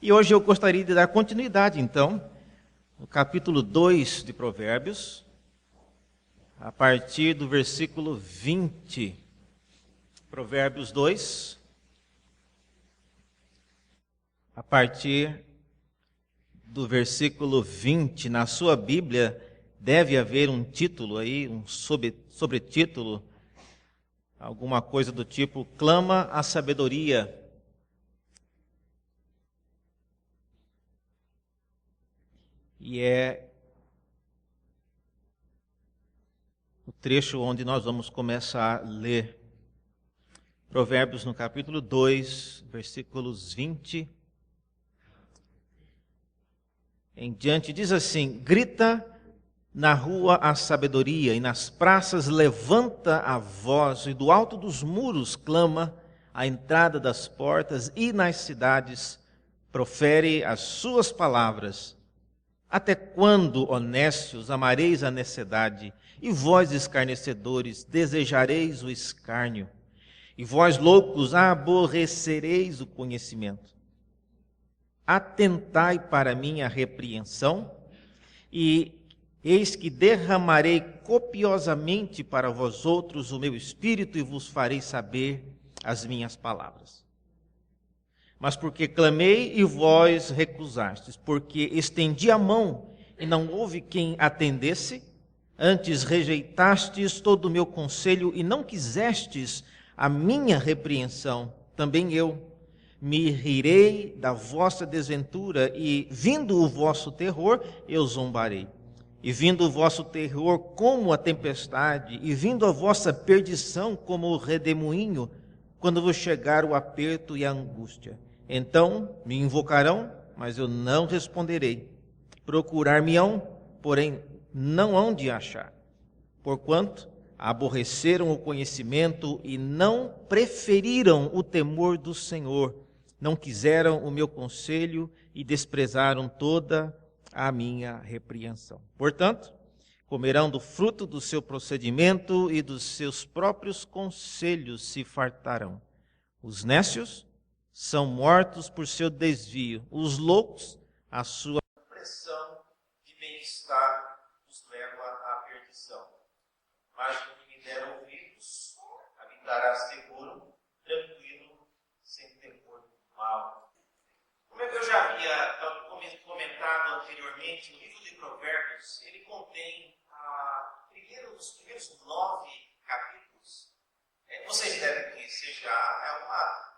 E hoje eu gostaria de dar continuidade, então, no capítulo 2 de Provérbios, a partir do versículo 20. Provérbios 2, a partir do versículo 20. Na sua Bíblia deve haver um título aí, um sobretítulo, alguma coisa do tipo: Clama a sabedoria. E é o trecho onde nós vamos começar a ler. Provérbios no capítulo 2, versículos 20 em diante, diz assim: Grita na rua a sabedoria, e nas praças levanta a voz, e do alto dos muros clama à entrada das portas, e nas cidades profere as suas palavras. Até quando, honestos, amareis a necessidade, e vós, escarnecedores, desejareis o escárnio? E vós, loucos, aborrecereis o conhecimento. Atentai para minha repreensão, e eis que derramarei copiosamente para vós outros o meu espírito, e vos farei saber as minhas palavras. Mas porque clamei e vós recusastes, porque estendi a mão e não houve quem atendesse, antes rejeitastes todo o meu conselho e não quisestes a minha repreensão, também eu me rirei da vossa desventura, e vindo o vosso terror, eu zombarei. E vindo o vosso terror como a tempestade, e vindo a vossa perdição como o redemoinho, quando vos chegar o aperto e a angústia. Então me invocarão, mas eu não responderei. Procurar-me-ão, porém não hão de achar. Porquanto aborreceram o conhecimento e não preferiram o temor do Senhor. Não quiseram o meu conselho e desprezaram toda a minha repreensão. Portanto, comerão do fruto do seu procedimento e dos seus próprios conselhos se fartarão. Os nécios são mortos por seu desvio. Os loucos, a sua pressão de bem-estar os leva à perdição. Mas o que me der ouvidos, habitará seguro, tranquilo, sem temor do mal. Como eu já havia comentado anteriormente, o livro de Provérbios, ele contém os primeiros 9 capítulos. Vocês devem conhecer já,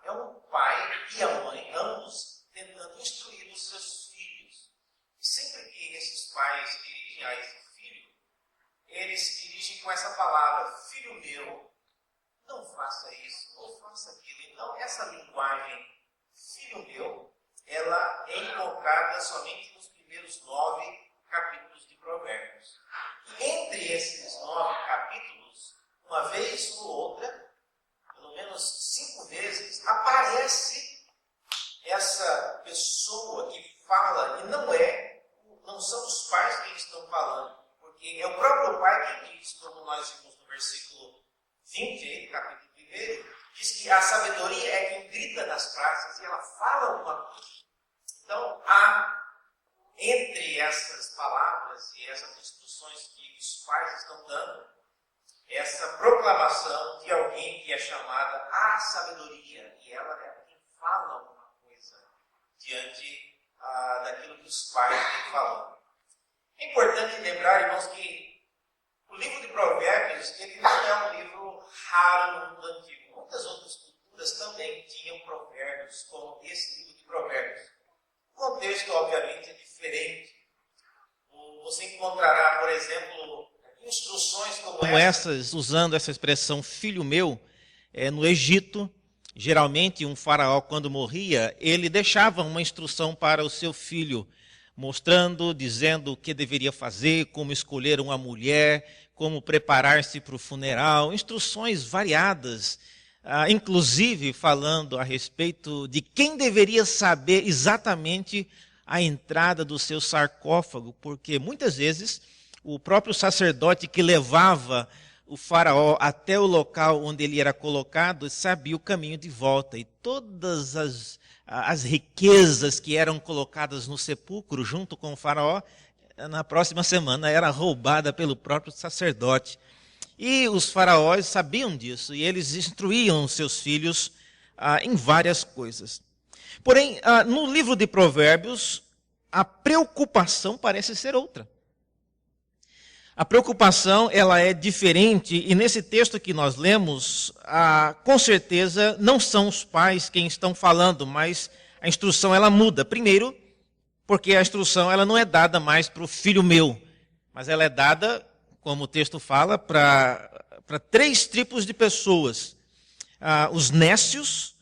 é um pai e a mãe, ambos tentando instruir os seus filhos. E sempre que esses pais dirigem a esse filho, eles se dirigem com essa palavra: filho meu, não faça isso, ou faça aquilo. Então, essa linguagem, filho meu, ela é invocada somente nos primeiros 9 capítulos de Provérbios. E entre esses 9 capítulos, uma vez ou outra, pelo menos 5 vezes, aparece essa pessoa que fala, e não são os pais que estão falando, porque é o próprio pai quem diz, como nós vimos no versículo 20, capítulo 1, diz que a sabedoria é quem grita nas praças e ela fala alguma coisa. Então, há entre essas palavras e essas instruções que os pais estão dando, essa proclamação de alguém que é chamada a sabedoria, e ela é quem fala alguma coisa diante daquilo que os pais têm falando. É importante lembrar, irmãos, que o livro de Provérbios, ele não é um livro raro no mundo antigo. Muitas outras culturas também tinham provérbios, como esse livro de Provérbios. O contexto, obviamente, é diferente. Você encontrará, por exemplo, instruções como essas, usando essa expressão filho meu, no Egito. Geralmente um faraó, quando morria, ele deixava uma instrução para o seu filho, mostrando, dizendo o que deveria fazer, como escolher uma mulher, como preparar-se para o funeral, instruções variadas, inclusive falando a respeito de quem deveria saber exatamente a entrada do seu sarcófago, porque muitas vezes o próprio sacerdote que levava o faraó até o local onde ele era colocado sabia o caminho de volta, e todas as riquezas que eram colocadas no sepulcro junto com o faraó, na próxima semana era roubada pelo próprio sacerdote. E os faraós sabiam disso e eles instruíam seus filhos em várias coisas. Porém, no livro de Provérbios, a preocupação parece ser outra. A preocupação, ela é diferente, e nesse texto que nós lemos, com certeza não são os pais quem estão falando, mas a instrução ela muda. Primeiro, porque a instrução ela não é dada mais para o filho meu, mas ela é dada, como o texto fala, para 3 tipos de pessoas. Os nécios,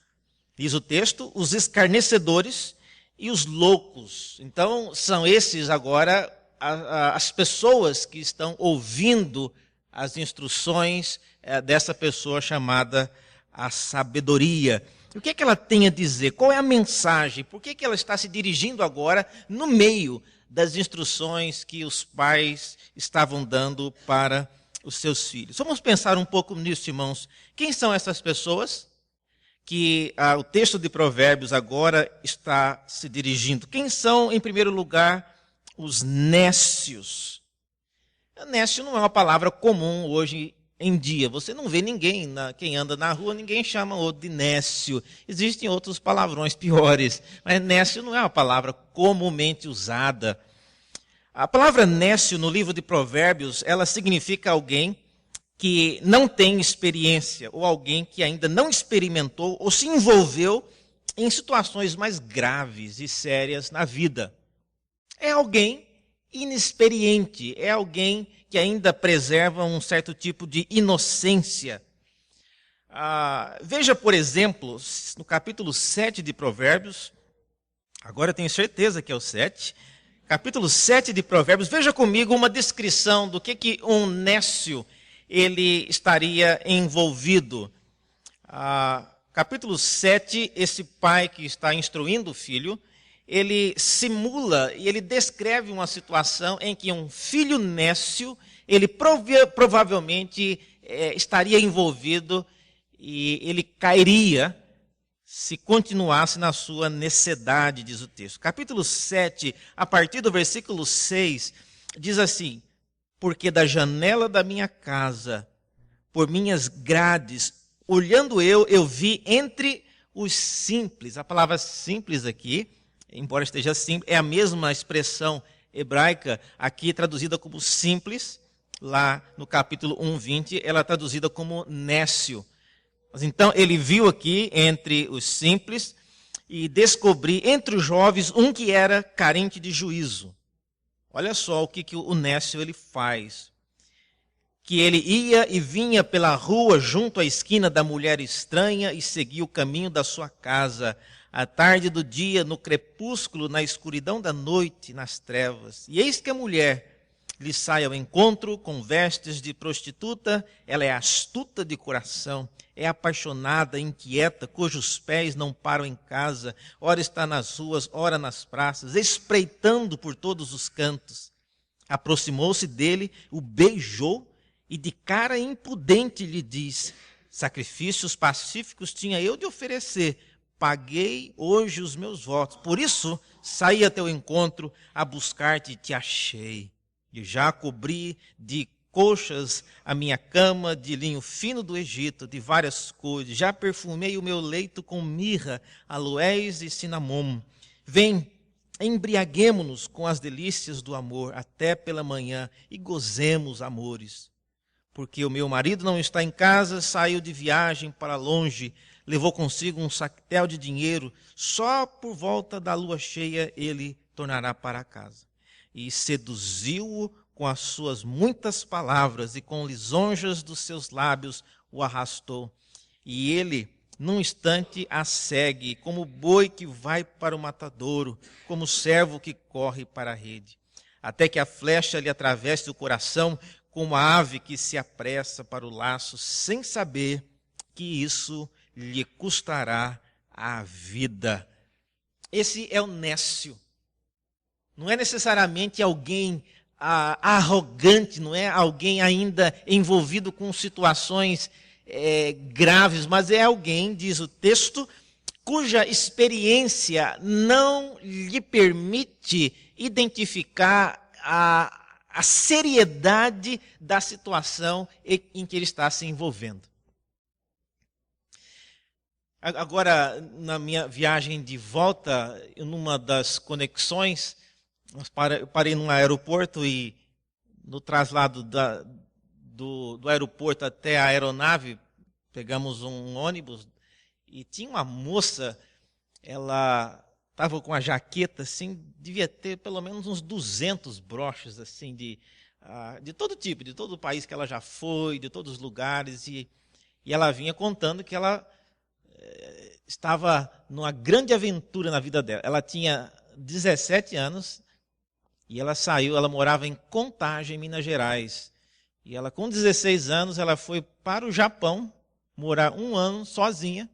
diz o texto, os escarnecedores e os loucos. Então, são esses agora as pessoas que estão ouvindo as instruções dessa pessoa chamada a sabedoria. O que é que ela tem a dizer? Qual é a mensagem? Por que ela está se dirigindo agora no meio das instruções que os pais estavam dando para os seus filhos? Vamos pensar um pouco nisso, irmãos. Quem são essas pessoas que o texto de Provérbios agora está se dirigindo? Quem são, em primeiro lugar, os nécios? Nécio não é uma palavra comum hoje em dia. Você não vê ninguém, quem anda na rua, ninguém chama outro de nécio. Existem outros palavrões piores, mas nécio não é uma palavra comumente usada. A palavra nécio no livro de Provérbios, ela significa alguém que não tem experiência, ou alguém que ainda não experimentou ou se envolveu em situações mais graves e sérias na vida. É alguém inexperiente, é alguém que ainda preserva um certo tipo de inocência. Veja, por exemplo, no capítulo 7 de Provérbios, agora eu tenho certeza que é o 7, capítulo 7 de Provérbios, veja comigo uma descrição do que um nécio ele estaria envolvido. Capítulo 7, esse pai que está instruindo o filho, ele simula e ele descreve uma situação em que um filho nécio, ele provavelmente estaria envolvido e ele cairia se continuasse na sua necessidade, diz o texto. Capítulo 7, a partir do versículo 6, diz assim: porque da janela da minha casa, por minhas grades, olhando eu vi entre os simples. A palavra simples aqui, embora esteja simples, é a mesma expressão hebraica, aqui traduzida como simples, lá no capítulo 1:20, ela é traduzida como nécio. Mas então ele viu aqui entre os simples e descobri entre os jovens um que era carente de juízo. Olha só o que o nécio ele faz. Que ele ia e vinha pela rua junto à esquina da mulher estranha e seguia o caminho da sua casa, à tarde do dia, no crepúsculo, na escuridão da noite, nas trevas. E eis que a mulher lhe sai ao encontro com vestes de prostituta, ela é astuta de coração, é apaixonada, inquieta, cujos pés não param em casa, ora está nas ruas, ora nas praças, espreitando por todos os cantos. Aproximou-se dele, o beijou e de cara impudente lhe diz: sacrifícios pacíficos tinha eu de oferecer, paguei hoje os meus votos, por isso saí a teu encontro a buscar-te e te achei. E já cobri de coxas a minha cama de linho fino do Egito, de várias cores. Já perfumei o meu leito com mirra, aloés e cinnamon. Vem, embriaguemo-nos com as delícias do amor até pela manhã e gozemos amores. Porque o meu marido não está em casa, saiu de viagem para longe, levou consigo um sactel de dinheiro, só por volta da lua cheia ele tornará para casa. E seduziu-o com as suas muitas palavras e com lisonjas dos seus lábios o arrastou. E ele, num instante, a segue, como boi que vai para o matadouro, como servo que corre para a rede. Até que a flecha lhe atravesse o coração, como a ave que se apressa para o laço, sem saber que isso lhe custará a vida. Esse é o nécio. Não é necessariamente alguém arrogante, não é alguém ainda envolvido com situações graves, mas é alguém, diz o texto, cuja experiência não lhe permite identificar a seriedade da situação em que ele está se envolvendo. Agora, na minha viagem de volta, numa das conexões, eu parei num aeroporto e no traslado do aeroporto até a aeronave, pegamos um ônibus e tinha uma moça, ela estava com a jaqueta, assim, devia ter pelo menos uns 200 broches, assim, de todo tipo, de todo o país que ela já foi, de todos os lugares, e ela vinha contando que ela estava numa grande aventura na vida dela. Ela tinha 17 anos e ela morava em Contagem, Minas Gerais. E ela, com 16 anos, ela foi para o Japão, morar 1 ano sozinha,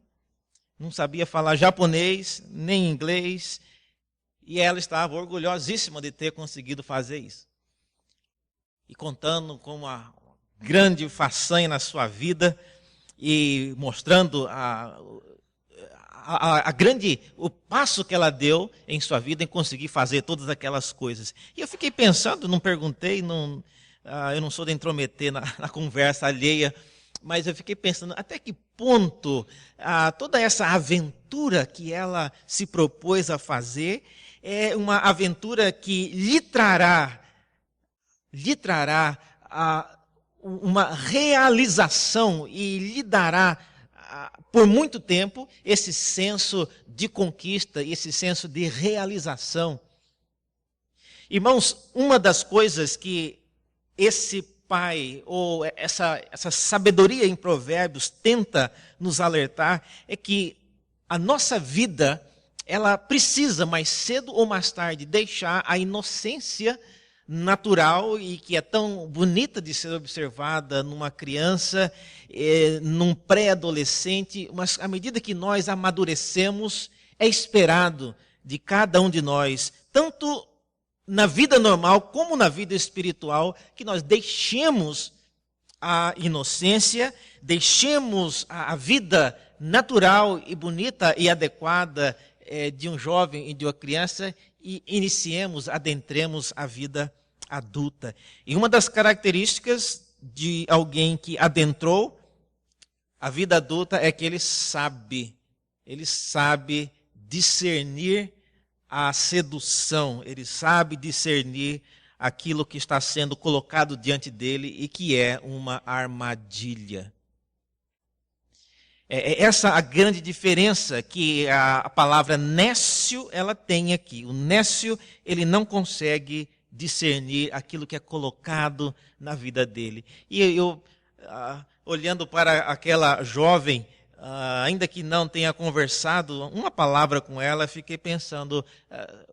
não sabia falar japonês, nem inglês, e ela estava orgulhosíssima de ter conseguido fazer isso. E contando com uma grande façanha na sua vida, e mostrando o passo que ela deu em sua vida em conseguir fazer todas aquelas coisas. E eu fiquei pensando, não perguntei, eu não sou de intrometer na conversa alheia, mas eu fiquei pensando até que ponto toda essa aventura que ela se propôs a fazer é uma aventura que lhe trará uma realização e lhe dará por muito tempo esse senso de conquista, esse senso de realização. Irmãos, uma das coisas que esse pai, ou essa sabedoria em Provérbios tenta nos alertar, é que a nossa vida, ela precisa, mais cedo ou mais tarde, deixar a inocência natural e que é tão bonita de ser observada numa criança, num pré-adolescente, mas à medida que nós amadurecemos, é esperado de cada um de nós, tanto na vida normal como na vida espiritual, que nós deixemos a inocência, deixemos a vida natural e bonita e adequada de um jovem e de uma criança e adentremos a vida adulta. E uma das características de alguém que adentrou a vida adulta é que ele sabe discernir a sedução, ele sabe discernir aquilo que está sendo colocado diante dele e que é uma armadilha. É essa a grande diferença que a palavra nécio ela tem aqui. O nécio, ele não consegue discernir aquilo que é colocado na vida dele. E eu olhando para aquela jovem, ainda que não tenha conversado uma palavra com ela, fiquei pensando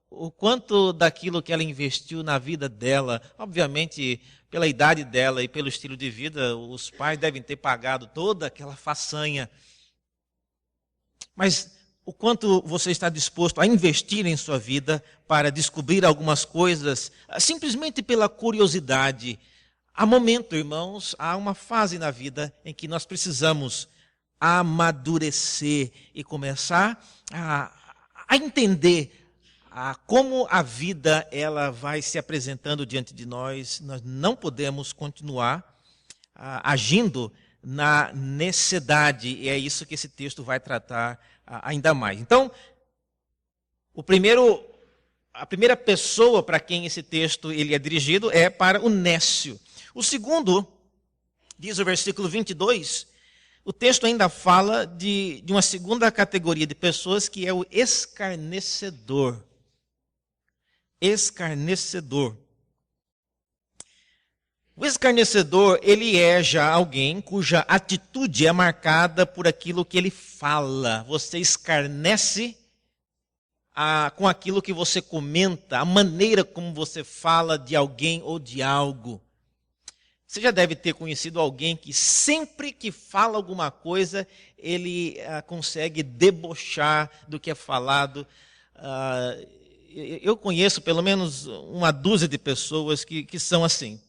o quanto daquilo que ela investiu na vida dela, obviamente pela idade dela e pelo estilo de vida, os pais devem ter pagado toda aquela façanha. Mas o quanto você está disposto a investir em sua vida para descobrir algumas coisas, simplesmente pela curiosidade. Há momento, irmãos, há uma fase na vida em que nós precisamos amadurecer e começar a entender como a vida ela vai se apresentando diante de nós. Nós não podemos continuar agindo na necessidade, e é isso que esse texto vai tratar ainda mais. Então, a primeira pessoa para quem esse texto ele é dirigido é para o nécio. O segundo, diz o versículo 22, o texto ainda fala de uma segunda categoria de pessoas que é o escarnecedor. Escarnecedor. O escarnecedor, ele é já alguém cuja atitude é marcada por aquilo que ele fala. Você escarnece com aquilo que você comenta, a maneira como você fala de alguém ou de algo. Você já deve ter conhecido alguém que sempre que fala alguma coisa, ele consegue debochar do que é falado. Eu conheço pelo menos uma dúzia de pessoas que são assim.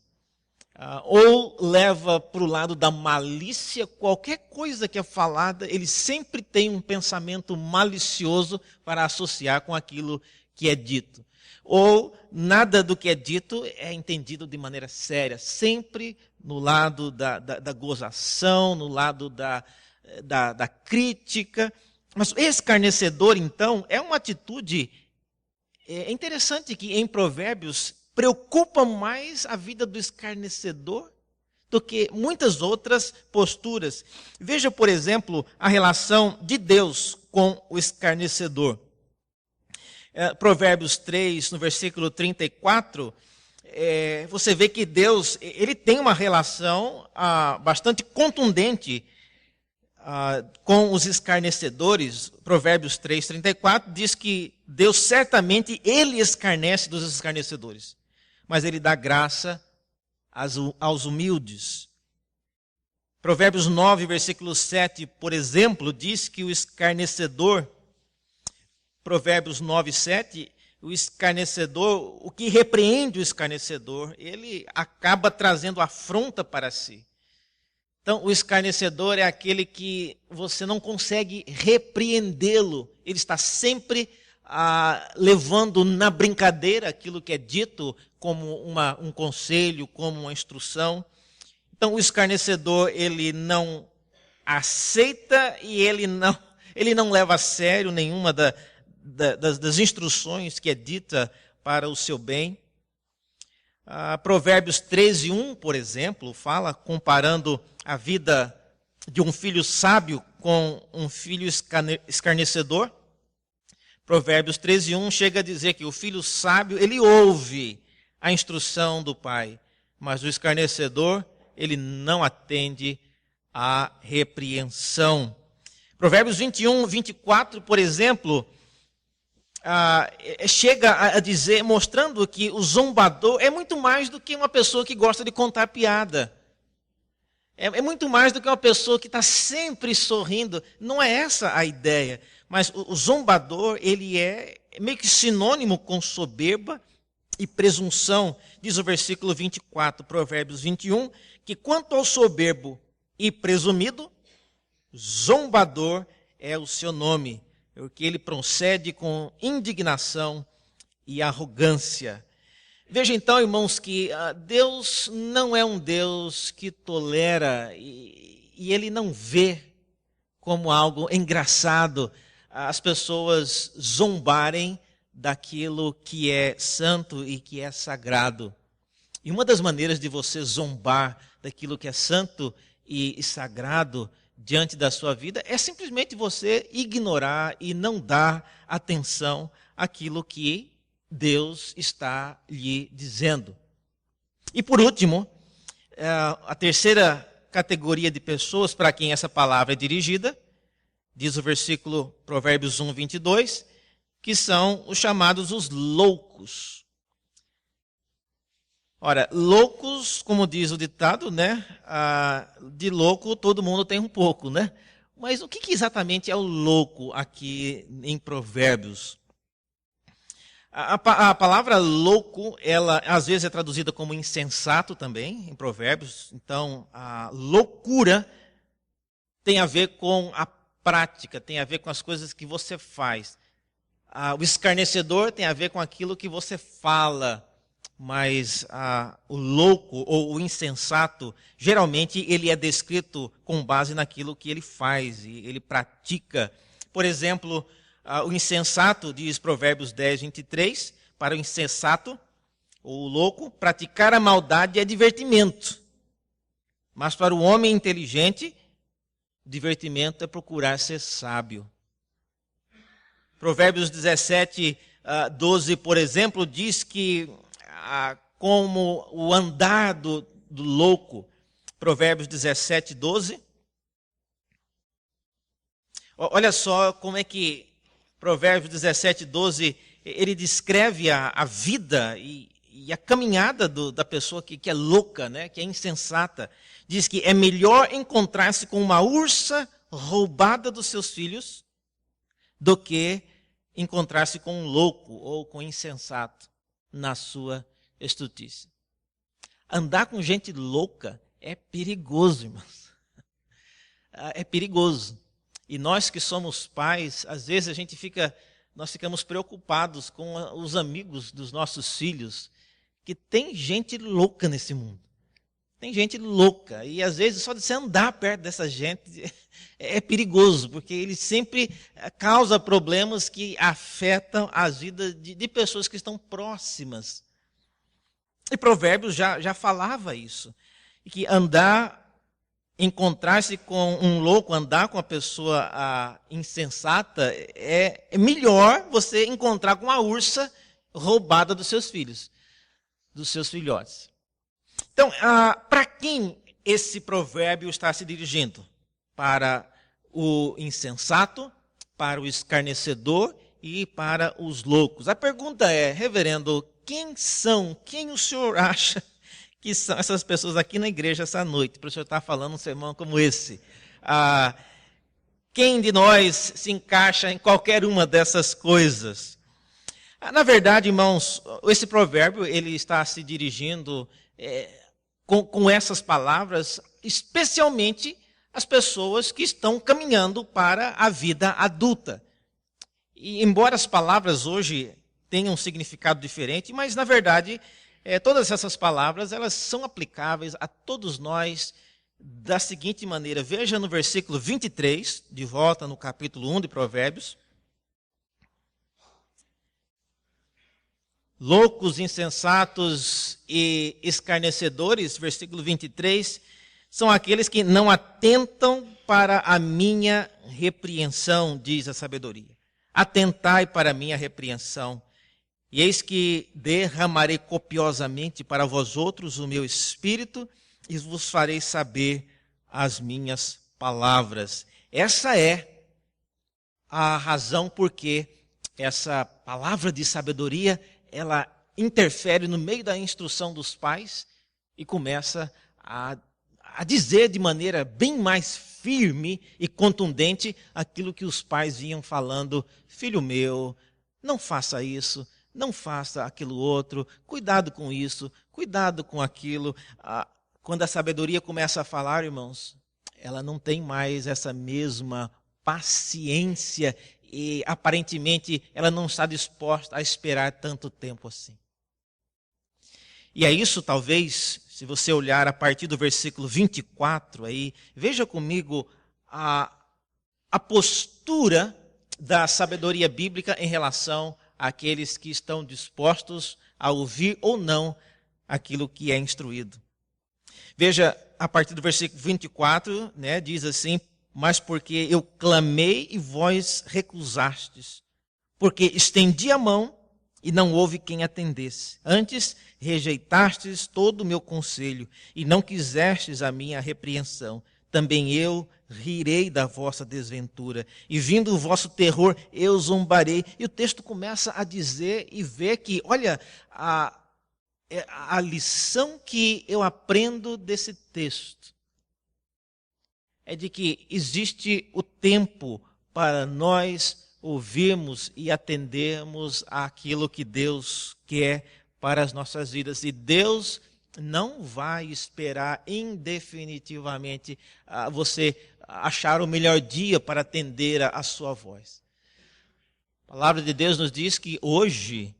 ou leva para o lado da malícia. Qualquer coisa que é falada, ele sempre tem um pensamento malicioso para associar com aquilo que é dito. Ou nada do que é dito é entendido de maneira séria, sempre no lado da gozação, no lado da crítica. Mas o escarnecedor, então, é uma atitude interessante que em Provérbios preocupa mais a vida do escarnecedor do que muitas outras posturas. Veja, por exemplo, a relação de Deus com o escarnecedor. Provérbios 3, no versículo 34, você vê que Deus ele tem uma relação bastante contundente com os escarnecedores. Provérbios 3, 34 diz que Deus certamente ele escarnece dos escarnecedores, mas ele dá graça aos humildes. Provérbios 9, versículo 7, por exemplo, diz que o escarnecedor, Provérbios 9, 7, o escarnecedor, o que repreende o escarnecedor, ele acaba trazendo afronta para si. Então, o escarnecedor é aquele que você não consegue repreendê-lo. Ele está sempre levando na brincadeira aquilo que é dito como um conselho, como uma instrução. Então, o escarnecedor, ele não aceita e ele não leva a sério nenhuma das instruções que é dita para o seu bem. Provérbios 13, 1, por exemplo, fala, comparando a vida de um filho sábio com um filho escarnecedor. Provérbios 13, 1 chega a dizer que o filho sábio, ele ouve a instrução do pai, mas o escarnecedor, ele não atende à repreensão. Provérbios 21, 24, por exemplo, chega a dizer, mostrando que o zombador é muito mais do que uma pessoa que gosta de contar piada. É muito mais do que uma pessoa que está sempre sorrindo. Não é essa a ideia. Mas o zombador, ele é meio que sinônimo com soberba e presunção. Diz o versículo 24, Provérbios 21, que quanto ao soberbo e presumido, zombador é o seu nome, porque ele procede com indignação e arrogância. Veja então, irmãos, que Deus não é um Deus que tolera e ele não vê como algo engraçado as pessoas zombarem daquilo que é santo e que é sagrado. E uma das maneiras de você zombar daquilo que é santo e sagrado diante da sua vida é simplesmente você ignorar e não dar atenção àquilo que Deus está lhe dizendo. E por último, a terceira categoria de pessoas para quem essa palavra é dirigida, diz o versículo Provérbios 1, 22, que são os chamados os loucos. Ora, loucos, como diz o ditado, né? De louco todo mundo tem um pouco, né? Mas o que exatamente é o louco aqui em Provérbios? A palavra louco, ela às vezes é traduzida como insensato também, em Provérbios. Então, a loucura tem a ver com a prática, tem a ver com as coisas que você faz. O escarnecedor tem a ver com aquilo que você fala. Mas o louco ou o insensato, geralmente ele é descrito com base naquilo que ele faz e ele pratica. Por exemplo, o insensato, diz Provérbios 10, 23, para o insensato, ou o louco, praticar a maldade é divertimento. Mas para o homem inteligente, divertimento é procurar ser sábio. Provérbios 17, 12, por exemplo, diz que como o andar do louco. Provérbios 17, 12. Olha só como é que Provérbios 17, 12, ele descreve a vida e a caminhada da pessoa que é louca, né, que é insensata. Diz que é melhor encontrar-se com uma ursa roubada dos seus filhos do que encontrar-se com um louco ou com um insensato na sua estultice. Andar com gente louca é perigoso, irmãos. É perigoso. E nós que somos pais, às vezes nós ficamos preocupados com os amigos dos nossos filhos, que tem gente louca nesse mundo. Tem gente louca, e às vezes só de você andar perto dessa gente é perigoso, porque ele sempre causa problemas que afetam as vidas de pessoas que estão próximas. E Provérbios já falava isso, que encontrar-se com um louco, andar com uma pessoa insensata, é melhor você encontrar com uma ursa roubada dos seus filhos, dos seus filhotes. Então, para quem esse provérbio está se dirigindo? Para o insensato, para o escarnecedor e para os loucos. A pergunta é, reverendo, quem o senhor acha que são essas pessoas aqui na igreja essa noite, para o senhor estar falando um sermão como esse? Quem de nós se encaixa em qualquer uma dessas coisas? Na verdade, irmãos, esse provérbio ele está se dirigindo com essas palavras, especialmente as pessoas que estão caminhando para a vida adulta. E embora as palavras hoje tenham um significado diferente, mas na verdade todas essas palavras elas são aplicáveis a todos nós da seguinte maneira. Veja no versículo 23, de volta no capítulo 1 de Provérbios. Loucos, insensatos e escarnecedores, versículo 23, são aqueles que não atentam para a minha repreensão, diz a sabedoria. Atentai para a minha repreensão, e eis que derramarei copiosamente para vós outros o meu espírito, e vos farei saber as minhas palavras. Essa é a razão por que essa palavra de sabedoria ela interfere no meio da instrução dos pais e começa a dizer de maneira bem mais firme e contundente aquilo que os pais vinham falando: filho meu, não faça isso, não faça aquilo outro, cuidado com isso, cuidado com aquilo. Quando a sabedoria começa a falar, irmãos, ela não tem mais essa mesma paciência e aparentemente ela não está disposta a esperar tanto tempo assim. E é isso talvez, se você olhar a partir do versículo 24 aí, veja comigo a postura da sabedoria bíblica em relação àqueles que estão dispostos a ouvir ou não aquilo que é instruído. Veja, a partir do versículo 24, diz assim: mas porque eu clamei e vós recusastes, porque estendi a mão e não houve quem atendesse. Antes rejeitastes todo o meu conselho e não quisestes a minha repreensão. Também eu rirei da vossa desventura e vindo o vosso terror eu zombarei. E o texto começa a dizer e ver que, olha, a lição que eu aprendo desse texto é de que existe o tempo para nós ouvirmos e atendermos àquilo que Deus quer para as nossas vidas. E Deus não vai esperar indefinitivamente você achar o melhor dia para atender a sua voz. A palavra de Deus nos diz que hoje,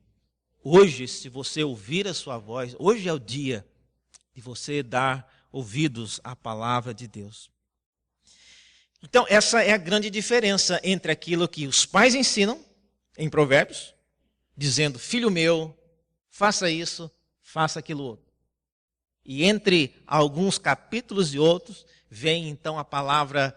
se você ouvir a sua voz, hoje é o dia de você dar ouvidos à palavra de Deus. Então, essa é a grande diferença entre aquilo que os pais ensinam em Provérbios, dizendo: filho meu, faça isso, faça aquilo outro. E entre alguns capítulos e outros, vem então a palavra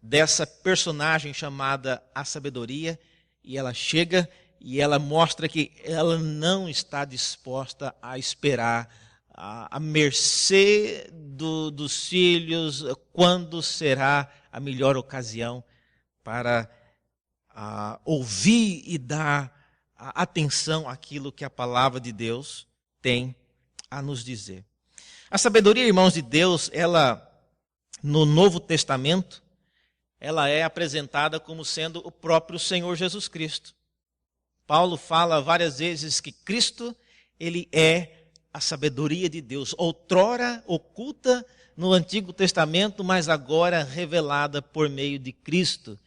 dessa personagem chamada a sabedoria, e ela chega e ela mostra que ela não está disposta a esperar a mercê dos filhos, quando será a melhor ocasião para ouvir e dar atenção àquilo que a palavra de Deus tem a nos dizer. A sabedoria, irmãos de Deus, ela, no Novo Testamento, ela é apresentada como sendo o próprio Senhor Jesus Cristo. Paulo fala várias vezes que Cristo, ele é a sabedoria de Deus, outrora oculta no Antigo Testamento, mas agora revelada por meio de Cristo.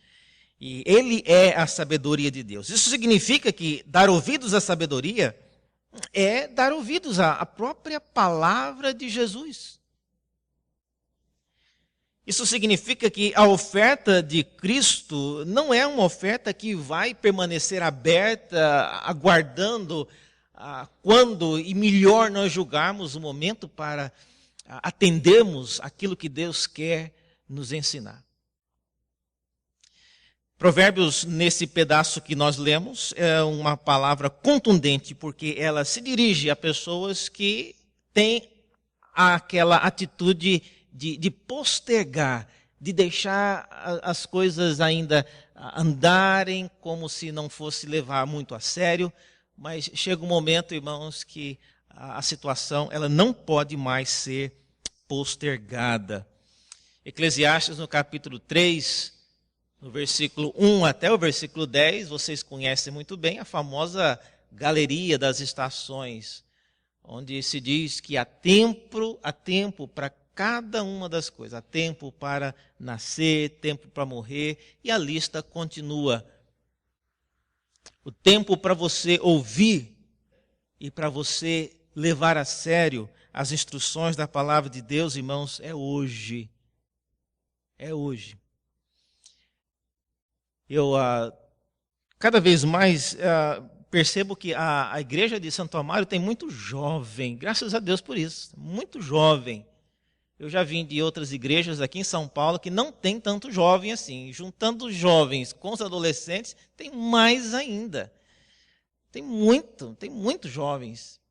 E Ele é a sabedoria de Deus. Isso significa que dar ouvidos à sabedoria é dar ouvidos à própria palavra de Jesus. Isso significa que a oferta de Cristo não é uma oferta que vai permanecer aberta, aguardando quando e melhor nós julgarmos o momento para atendermos aquilo que Deus quer nos ensinar. Provérbios, nesse pedaço que nós lemos, é uma palavra contundente, porque ela se dirige a pessoas que têm aquela atitude de postergar, de deixar as coisas ainda andarem como se não fosse levar muito a sério, mas chega um momento, irmãos, que a situação ela não pode mais ser postergada. Eclesiastes, no capítulo 3, no versículo 1 até o versículo 10, vocês conhecem muito bem a famosa galeria das estações, onde se diz que há tempo para cada uma das coisas. Há tempo para nascer, tempo para morrer, e a lista continua. O tempo para você ouvir e para você levar a sério as instruções da palavra de Deus, irmãos, é hoje. É hoje. Eu cada vez mais percebo que a igreja de Santo Amaro tem muito jovem, graças a Deus por isso, muito jovem. Eu já vim de outras igrejas aqui em São Paulo que não tem tanto jovem assim. Juntando os jovens com os adolescentes, tem mais ainda. Tem muitos jovens.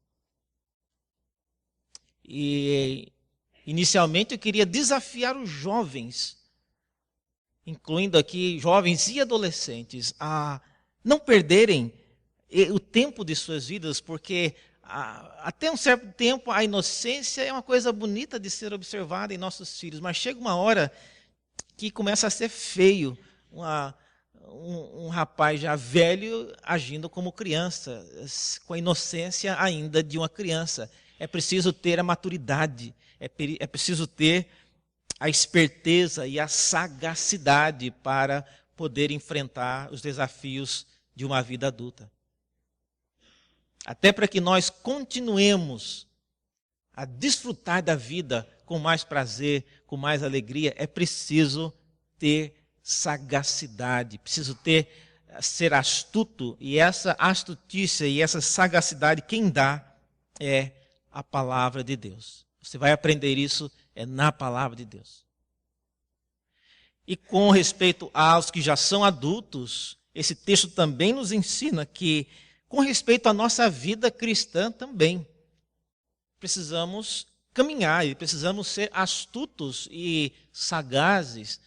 E inicialmente eu queria desafiar os jovens, incluindo aqui jovens e adolescentes, a não perderem o tempo de suas vidas, porque até um certo tempo a inocência é uma coisa bonita de ser observada em nossos filhos, mas chega uma hora que começa a ser feio um rapaz já velho agindo como criança, com a inocência ainda de uma criança. É preciso ter a maturidade, é preciso ter a esperteza e a sagacidade para poder enfrentar os desafios de uma vida adulta. Até para que nós continuemos a desfrutar da vida com mais prazer, com mais alegria, é preciso ter sagacidade, preciso ser astuto, e essa astutícia e essa sagacidade quem dá é a palavra de Deus. Você vai aprender isso na palavra de Deus. E com respeito aos que já são adultos, esse texto também nos ensina que, com respeito à nossa vida cristã também, precisamos caminhar e precisamos ser astutos e sagazes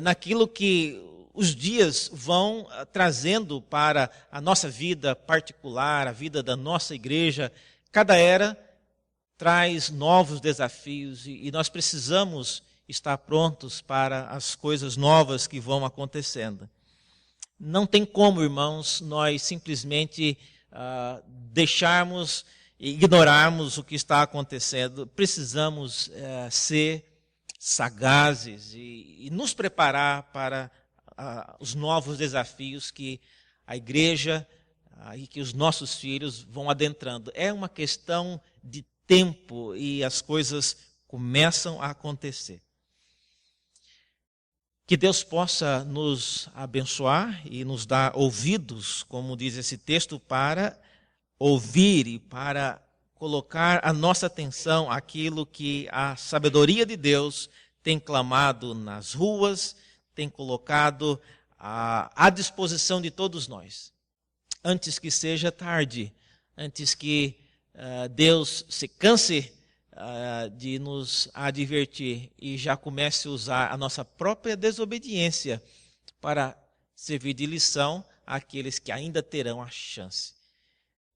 naquilo que os dias vão trazendo para a nossa vida particular, a vida da nossa igreja. Cada era traz novos desafios e nós precisamos estar prontos para as coisas novas que vão acontecendo. Não tem como, irmãos, nós simplesmente deixarmos e ignorarmos o que está acontecendo. Precisamos ser sagazes e nos preparar para os novos desafios que a igreja e que os nossos filhos vão adentrando. É uma questão de tempo e as coisas começam a acontecer. Que Deus possa nos abençoar e nos dar ouvidos, como diz esse texto, para ouvir e para colocar a nossa atenção àquilo que a sabedoria de Deus tem clamado nas ruas, tem colocado à disposição de todos nós. Antes que seja tarde, antes que Deus se canse de nos advertir e já comece a usar a nossa própria desobediência para servir de lição àqueles que ainda terão a chance.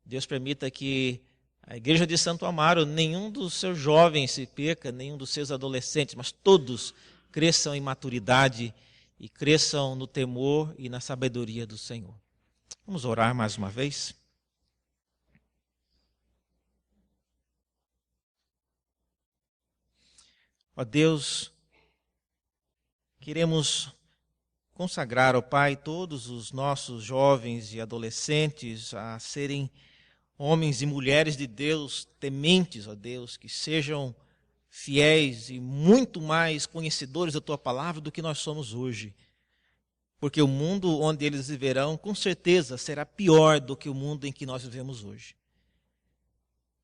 Deus permita que a igreja de Santo Amaro, nenhum dos seus jovens se perca, nenhum dos seus adolescentes, mas todos cresçam em maturidade e cresçam no temor e na sabedoria do Senhor. Vamos orar mais uma vez? Ó Deus, queremos consagrar, ó Pai, todos os nossos jovens e adolescentes a serem homens e mulheres de Deus, tementes, ó Deus, que sejam fiéis e muito mais conhecedores da Tua palavra do que nós somos hoje. Porque o mundo onde eles viverão, com certeza, será pior do que o mundo em que nós vivemos hoje.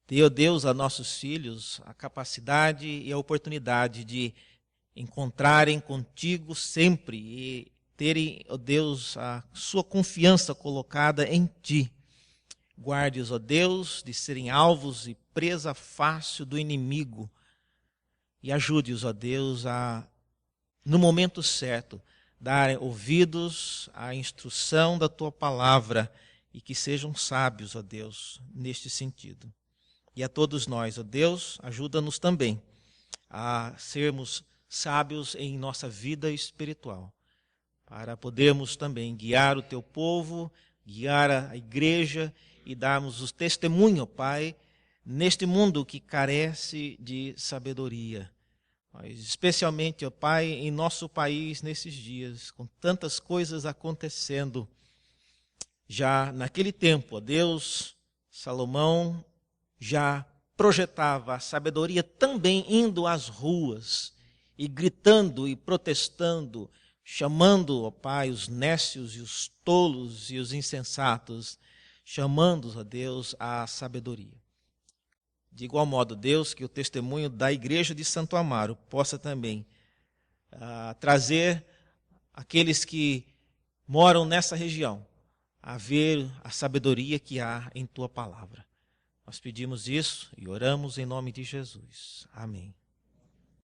Dê, ó Deus, a nossos filhos a capacidade e a oportunidade de encontrarem contigo sempre e terem, ó Deus, a sua confiança colocada em Ti. Guarde-os, ó Deus, de serem alvos e presa fácil do inimigo. E ajude-os, ó Deus, a, no momento certo, dar ouvidos à instrução da Tua palavra e que sejam sábios, ó Deus, neste sentido. E a todos nós, ó Deus, ajuda-nos também a sermos sábios em nossa vida espiritual, para podermos também guiar o Teu povo, guiar a igreja e darmos o testemunho, Pai, neste mundo que carece de sabedoria. Mas especialmente, ó Pai, em nosso país nesses dias, com tantas coisas acontecendo. Já naquele tempo, ó Deus, Salomão já projetava a sabedoria também indo às ruas e gritando e protestando, chamando, ó Pai, os nécios e os tolos e os insensatos, chamando-os, ó Deus, à sabedoria. De igual modo, Deus, que o testemunho da igreja de Santo Amaro possa também trazer aqueles que moram nessa região a ver a sabedoria que há em Tua palavra. Nós pedimos isso e oramos em nome de Jesus. Amém.